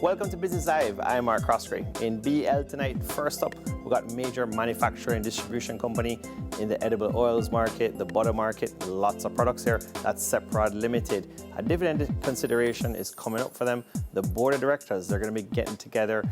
Welcome to Business Live. I'm Mark Croskery. In BL tonight, first up, we've got major manufacturing and distribution company in the edible oils market, the butter market, lots of products here. That's Seprod Limited. A dividend consideration is coming up for them. The board of directors, they're going to be getting together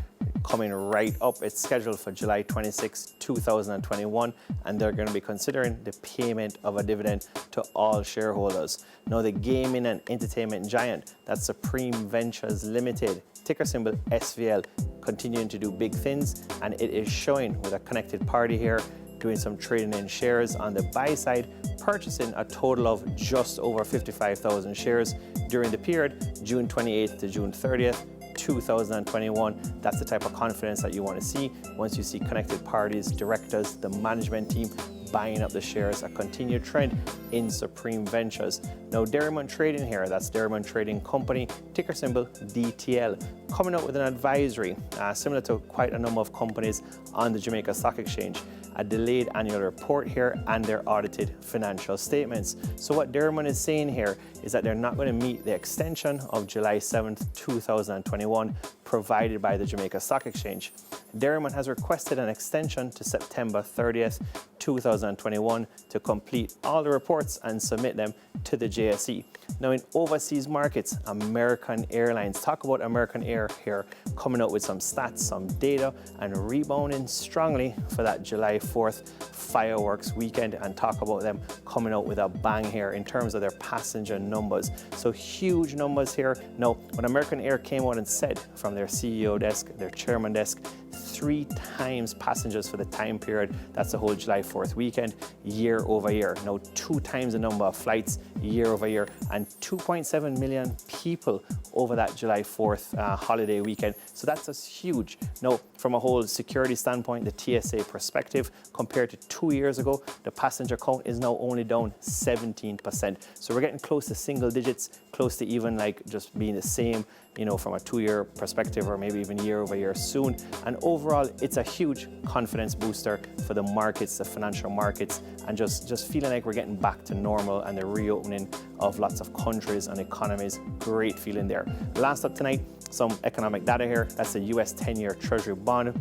coming right up. It's scheduled for July 26, 2021, and they're going to be considering the payment of a dividend to all shareholders. Now, the gaming and entertainment giant, that's Supreme Ventures Limited, ticker symbol SVL, continuing to do big things, and it is showing with a connected party here doing some trading in shares on the buy side, purchasing a total of just over 55,000 shares during the period June 28th to June 30th. 2021. That's the type of confidence that you want to see once you see connected parties, directors, the management team buying up the shares, a continued trend in Supreme Ventures. Now, Derrimon Trading here, that's Derrimon Trading Company, ticker symbol DTL, coming out with an advisory similar to quite a number of companies on the Jamaica Stock Exchange. A delayed annual report here and their audited financial statements. So what Derrimon is saying here is that they're not going to meet the extension of July 7th, 2021 provided by the Jamaica Stock Exchange. Derrimon has requested an extension to September 30th, 2021 to complete all the reports and submit them to the JSE. Now, in overseas markets, American Airlines, talk about American Air here, coming out with some stats, some data, and rebounding strongly for that July 4th fireworks weekend, and talk about them coming out with a bang here in terms of their passenger numbers. So huge numbers here. Now, when American Air came out and said from their CEO desk, their chairman desk, 3 times passengers for the time period, that's the whole July 4th weekend, year over year. Now, 2 times the number of flights year over year, and 2.7 million people over that July 4th holiday weekend. So that's just huge. Now, from a whole security standpoint, the TSA perspective, compared to 2 years ago, the passenger count is now only down 17%. So we're getting close to single digits, close to even like just being the same, you know, from a 2-year perspective, or maybe even year over year soon. And overall, it's a huge confidence booster for the markets, the financial markets, and just feeling like we're getting back to normal and the reopening of lots of countries and economies. Great feeling there. Last up tonight, some economic data here. That's the US 10-year Treasury bond.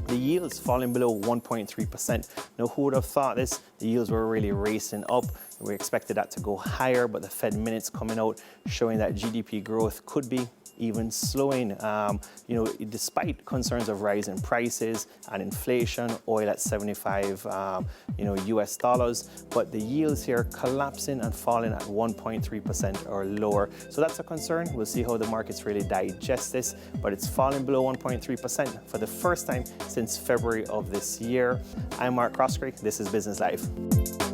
The yields falling below 1.3%. Now, who would have thought this? The yields were really racing up. We expected that to go higher, but the Fed minutes coming out showing that GDP growth could be even slowing, you know, despite concerns of rising prices and inflation, oil at 75, US dollars, but the yields here collapsing and falling at 1.3% or lower. So that's a concern. We'll see how the markets really digest this, but it's falling below 1.3% for the first time since February of this year. I'm Mark Croskery. This is Business Live.